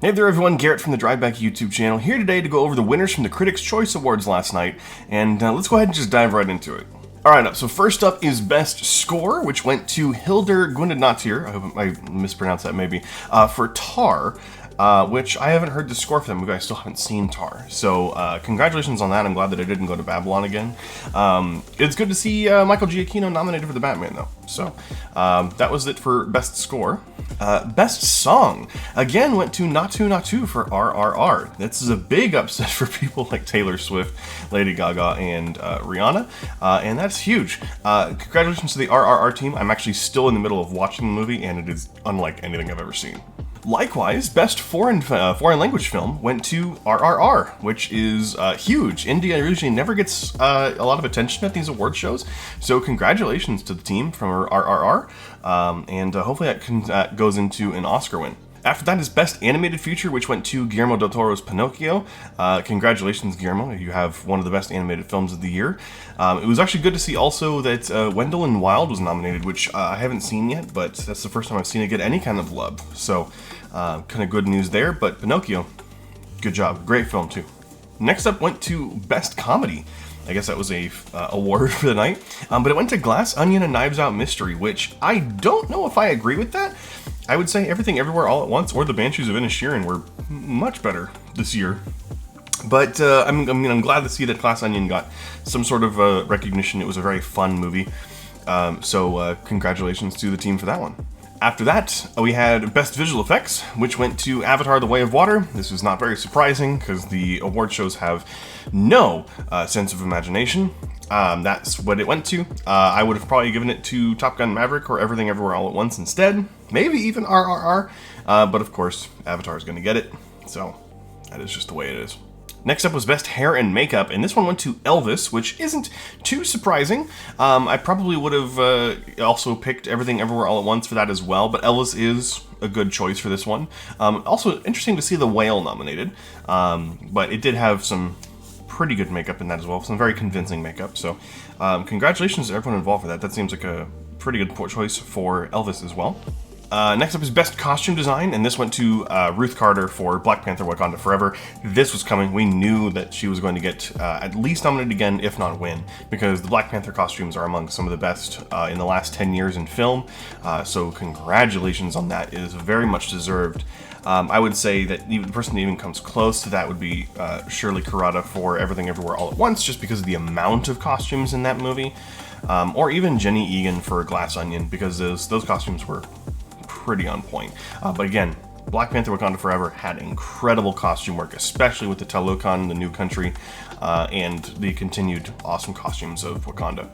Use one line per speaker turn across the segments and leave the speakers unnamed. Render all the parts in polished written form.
Hey there everyone, Garrett from the Driveback YouTube channel, here today to go over the winners from the Critics' Choice Awards last night, and let's go ahead and just dive right into it. Alright, so first up is Best Score, which went to Hildur Guðnadóttir, I hope I mispronounced that maybe, for Tar, which I haven't heard the score for that movie. I still haven't seen Tar. So congratulations on that. I'm glad that I didn't go to Babylon again. It's good to see Michael Giacchino nominated for the Batman, though. So that was it for Best Score. Best Song, again, went to Naatu Naatu for RRR. This is a big upset for people like Taylor Swift, Lady Gaga, and Rihanna, and that's huge. Congratulations to the RRR team. I'm actually still in the middle of watching the movie, and it is unlike anything I've ever seen. Likewise, Best Foreign Language Film went to RRR, which is huge. India usually never gets a lot of attention at these award shows, so congratulations to the team from RRR, and hopefully that goes into an Oscar win. After that is Best Animated Feature, which went to Guillermo del Toro's Pinocchio. Congratulations, Guillermo. You have one of the best animated films of the year. It was actually good to see also that Wendell and Wild was nominated, which I haven't seen yet, but that's the first time I've seen it get any kind of love. So, kind of good news there, but Pinocchio, good job. Great film, too. Next up went to Best Comedy. I guess that was a award for the night. But it went to Glass Onion and Knives Out Mystery, which I don't know if I agree with that. I would say Everything Everywhere All at Once or The Banshees of Inisherin were much better this year. But I'm glad to see that Glass Onion got some sort of recognition. It was a very fun movie. So congratulations to the team for that one. After that, we had Best Visual Effects, which went to Avatar: The Way of Water. This was not very surprising, because the award shows have no sense of imagination. That's what it went to. I would have probably given it to Top Gun Maverick or Everything Everywhere All at Once instead. Maybe even RRR. But of course, Avatar is going to get it. So that is just the way it is. Next up was Best Hair and Makeup, and this one went to Elvis, which isn't too surprising. I probably would have also picked Everything Everywhere All at Once for that as well, but Elvis is a good choice for this one. Also, interesting to see The Whale nominated, but it did have some pretty good makeup in that as well, some very convincing makeup, so congratulations to everyone involved for that. That seems like a pretty good choice for Elvis as well. Next up is Best Costume Design, and this went to Ruth Carter for Black Panther: Wakanda Forever. This was coming. We knew that she was going to get at least nominated again, if not win, because the Black Panther costumes are among some of the best in the last 10 years in film. So congratulations on that. It is very much deserved. I would say that the person that even comes close to that would be Shirley Kurata for Everything Everywhere All at Once, just because of the amount of costumes in that movie. Or even Jenny Egan for Glass Onion, because those costumes were pretty on point. But again, Black Panther: Wakanda Forever had incredible costume work, especially with the Talokan, the new country, and the continued awesome costumes of Wakanda.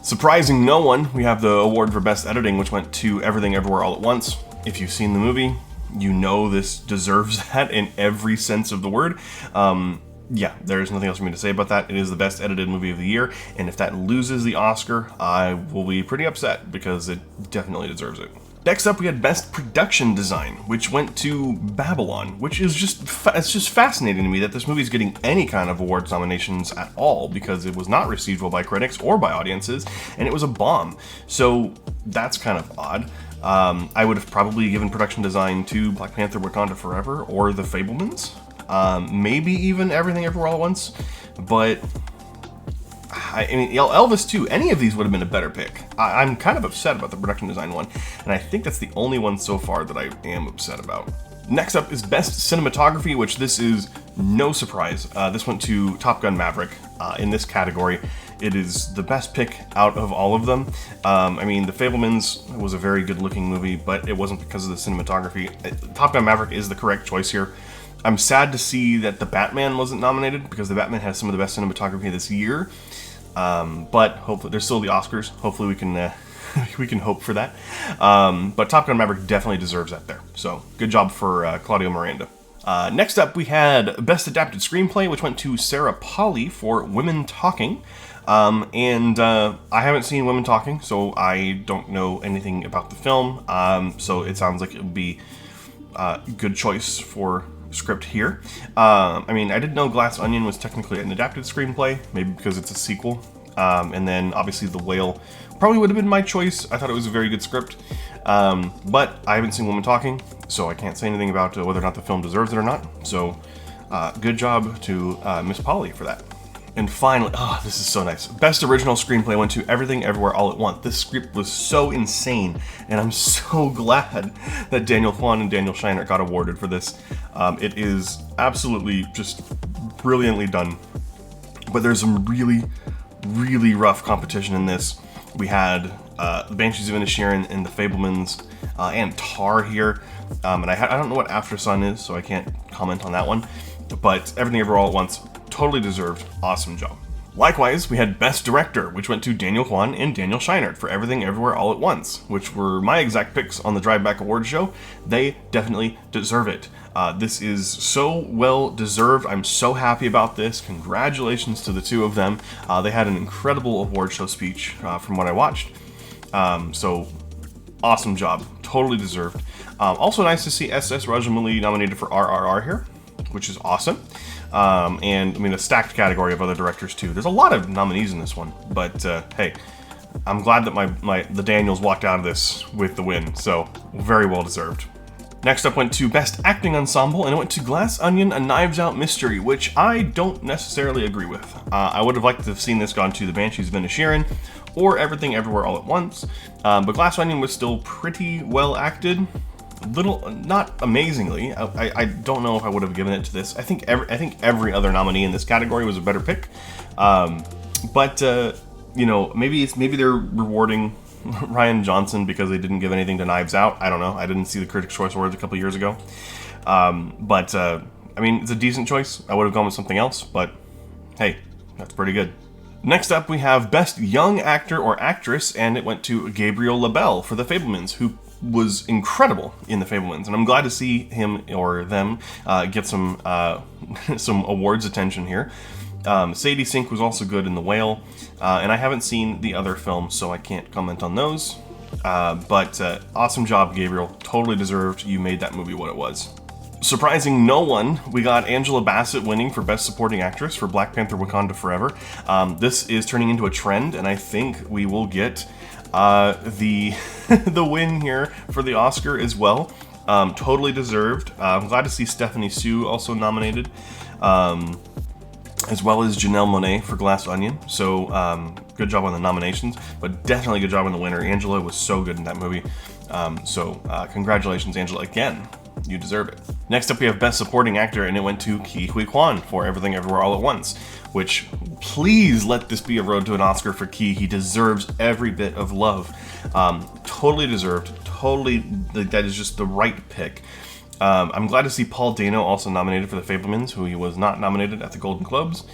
Surprising no one, we have the award for Best Editing, which went to Everything Everywhere All at Once. If you've seen the movie, you know this deserves that in every sense of the word. Yeah, there's nothing else for me to say about that. It is the best edited movie of the year, and if that loses the Oscar, I will be pretty upset, because it definitely deserves it. Next up, we had Best Production Design, which went to Babylon, which is it's just fascinating to me that this movie is getting any kind of awards nominations at all, because it was not received well by critics or by audiences, and it was a bomb. So that's kind of odd. I would have probably given production design to Black Panther: Wakanda Forever or The Fabelmans, maybe even Everything Everywhere All at Once, but I mean, Elvis too. Any of these would have been a better pick. I'm kind of upset about the production design one, and I think that's the only one so far that I am upset about. Next up is Best Cinematography, which this is no surprise. This went to Top Gun Maverick in this category. It is the best pick out of all of them. I mean, The Fabelmans was a very good-looking movie, but it wasn't because of the cinematography. Top Gun Maverick is the correct choice here. I'm sad to see that The Batman wasn't nominated, because The Batman has some of the best cinematography this year. But hopefully, there's still the Oscars. Hopefully we can we can hope for that. But Top Gun Maverick definitely deserves that there. So good job for Claudio Miranda. Next up, we had Best Adapted Screenplay, which went to Sarah Polley for Women Talking. And I haven't seen Women Talking, so I don't know anything about the film. So it sounds like it would be a good choice for script here. I mean, I didn't know Glass Onion was technically an adapted screenplay, maybe because it's a sequel. And then obviously The Whale probably would have been my choice. I thought it was a very good script. But I haven't seen Woman Talking, so I can't say anything about whether or not the film deserves it or not. So good job to Miss Polly for that. And finally, oh, this is so nice. Best Original Screenplay went to Everything Everywhere All at Once. This script was so insane, and I'm so glad that Daniel Kwan and Daniel Scheinert got awarded for this. It is absolutely just brilliantly done. But there's some really, really rough competition in this. We had The Banshees of Inisherin and The Fabelmans and Tar here. And I don't know what After Sun is, so I can't comment on that one. But Everything Everywhere All at Once, totally deserved. Awesome job. Likewise, we had Best Director, which went to Daniel Kwan and Daniel Scheinert for Everything Everywhere All at Once, which were my exact picks on the Drive Back Awards show. They definitely deserve it. This is so well deserved. I'm so happy about this. Congratulations to the two of them. They had an incredible award show speech from what I watched. So awesome job. Totally deserved. Also nice to see S.S. Rajamouli nominated for RRR here, which is awesome. And I mean, a stacked category of other directors too. There's a lot of nominees in this one, but hey, I'm glad that the Daniels walked out of this with the win, so very well deserved. Next up went to Best Acting Ensemble, and it went to Glass Onion: A Knives Out Mystery, which I don't necessarily agree with. I would have liked to have seen this gone to The Banshees of Inisherin or Everything Everywhere All at Once, but Glass Onion was still pretty well acted. Not amazingly. I don't know if I would have given it to this. I think every other nominee in this category was a better pick. But you know, maybe they're rewarding Rian Johnson because they didn't give anything to Knives Out. I don't know. I didn't see the Critics' Choice Awards a couple years ago. I mean, it's a decent choice. I would have gone with something else, but hey, that's pretty good. Next up, we have Best Young Actor or Actress, and it went to Gabriel Labelle for The Fabelmans, who was incredible in The Fabelmans, and I'm glad to see him or them get some awards attention here. Sadie Sink was also good in The Whale, and I haven't seen the other films, so I can't comment on those. But awesome job, Gabriel. Totally deserved. You made that movie what it was. Surprising no one, we got Angela Bassett winning for Best Supporting Actress for Black Panther: Wakanda Forever. This is turning into a trend, and I think we will get the win here for the Oscar as well. Totally deserved. I'm glad to see Stephanie Sue also nominated, as well as Janelle Monáe for Glass Onion. So good job on the nominations, but definitely good job on the winner. Angela was so good in that movie. Congratulations, Angela, again. You deserve it. Next up, we have Best Supporting Actor, and it went to Ke Huy Quan for Everything Everywhere All at Once, which, please let this be a road to an Oscar for Ke. He deserves every bit of love. Totally deserved. Totally, that is just the right pick. I'm glad to see Paul Dano also nominated for The Fabelmans, who he was not nominated at the Golden Globes.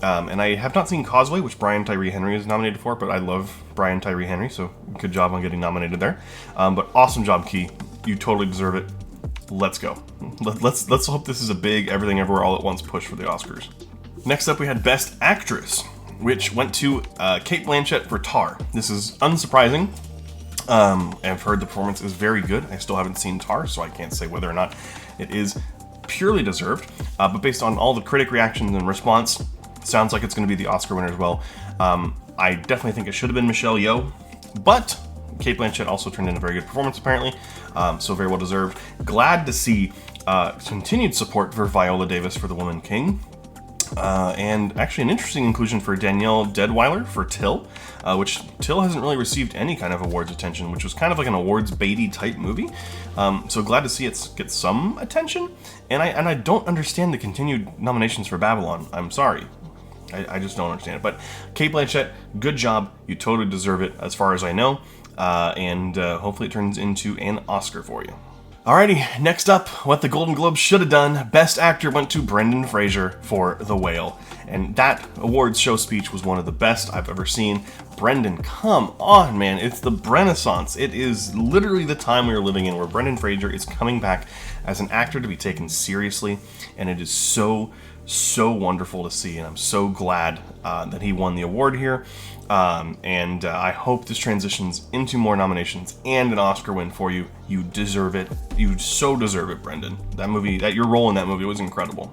And I have not seen Causeway, which Brian Tyree Henry is nominated for, but I love Brian Tyree Henry, so good job on getting nominated there. But awesome job, Ke. You totally deserve it. Let's go. Let's hope this is a big Everything Everywhere All at Once push for the Oscars. Next up, we had Best Actress, which went to Cate Blanchett for Tar. This is unsurprising. I've heard the performance is very good. I still haven't seen Tar, so I can't say whether or not it is purely deserved. But based on all the critic reactions and response, sounds like it's going to be the Oscar winner as well. I definitely think it should have been Michelle Yeoh, but Cate Blanchett also turned in a very good performance, apparently, so very well deserved. Glad to see continued support for Viola Davis for The Woman King, and actually an interesting inclusion for Danielle Deadwyler for Till, which Till hasn't really received any kind of awards attention, which was kind of like an awards baity type movie. So glad to see it get some attention, and I don't understand the continued nominations for Babylon. I'm sorry. I just don't understand it. But Cate Blanchett, good job. You totally deserve it, as far as I know. And hopefully it turns into an Oscar for you. Alrighty, next up, what the Golden Globes should have done. Best Actor went to Brendan Fraser for The Whale. And that awards show speech was one of the best I've ever seen. Brendan, come on, man. It's the Renaissance. It is literally the time we are living in where Brendan Fraser is coming back as an actor to be taken seriously. And it is so wonderful to see. And I'm so glad that he won the award here. I hope this transitions into more nominations and an Oscar win for you. You deserve it. You so deserve it, Brendan. Your role in that movie was incredible.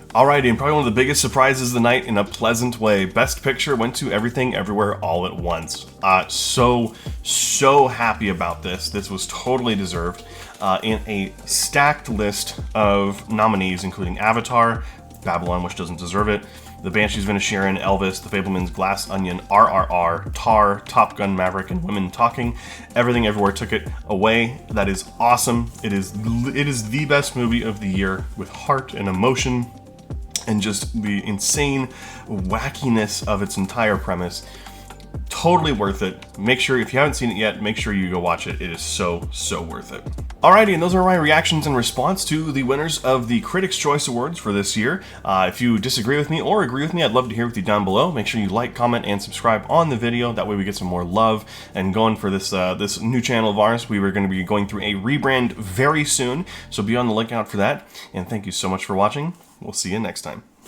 Alrighty, and probably one of the biggest surprises of the night in a pleasant way. Best Picture went to Everything Everywhere All at Once. So happy about this. This was totally deserved. In a stacked list of nominees, including Avatar, Babylon, which doesn't deserve it, The Banshees of Inisherin, Elvis, The Fabelmans, Glass Onion, RRR, Tar, Top Gun Maverick, and Women Talking. Everything Everywhere took it away. That is awesome. It is the best movie of the year, with heart and emotion and just the insane wackiness of its entire premise. Totally worth it. Make sure, if you haven't seen it yet, make sure you go watch it. It is so worth it. Alrighty, and those are my reactions in response to the winners of the Critics' Choice Awards for this year. If you disagree with me or agree with me, I'd love to hear with you down below. Make sure you like, comment, and subscribe on the video. That way we get some more love and going for this this new channel of ours. We were going to be going through a rebrand very soon, so be on the lookout for that. And thank you so much for watching. We'll see you next time.